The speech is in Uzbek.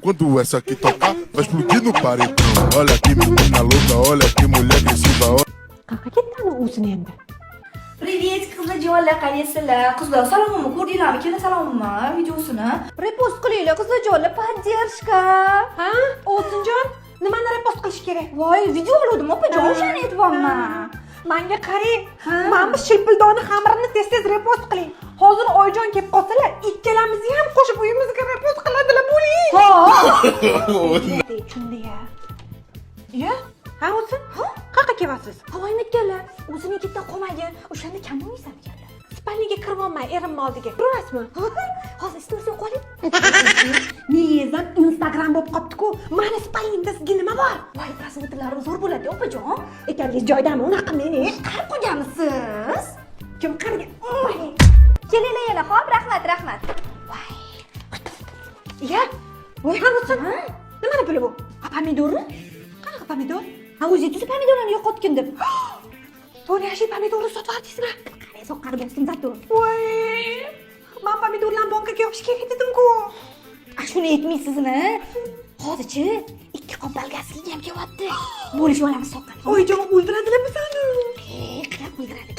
Quando essa aqui tocar, vai explodir no paredão. Olha que menina louca, olha que mulher agressiva. Qayoqqa ketdi o'zini endi? Привет, qizlarjonlar, qaysizlar? Qizlar, salomimni ko'rdinglarmi? Keyin salomimni videosini repost qilinglar, qizlarjonlar, поддержка. Ha? Oltinjon, nimani repost qilish kerak? Voy, video oldim, opajon, o'shani aytyapman. Menga qarang. Mana bu shilpildoni xamirini tez-tez repost qiling. Hozir Oyjon kelib qolsalar, ikkalamizni ham qo'shib uyimizga repost qiladilar, bo'ling. Ha. Shunday-ya. Ya? Ha, o'zim? Ha? Qayerga kelyapsiz? Havoynikkalar, o'zinikida qolmagin. O'shanda kam o'ysan ekanlar. Spalniga kirib erimni oldiga. Turasizmi? Hozir istorsin qoling. Niyazam Instagram bo'lib qopti-ku. Mana spalningda sizga nima bor? Voy, prosvetlarim zo'r bo'ladi, opajon. Ekanligingiz joydami? Unaqa meni. Qarab qo'yganmisiz? Kim qaragan? Kelinglar yana, xo'p, rahmat. Voy. Ya, voy hamisi. Nimani puli bu? Pomidorni? Qanaqa pomidor? Ha, o'zingiz pomidorlarni yo'qotgin deb. 4 yoshli pomidorni sotyapsizmi? Qarang, soqqarib yotsin zato. Voy. Men pomidorlarni bankaga yopish kerak dedim-ku. Shuni aytmaysizmi? Hozirchi 2 qop balgasiga ham kelyapti. Bo'lishib olamiz soqqani. Oyjon o'ldiradilar bizani. Qilib o'ldiradi.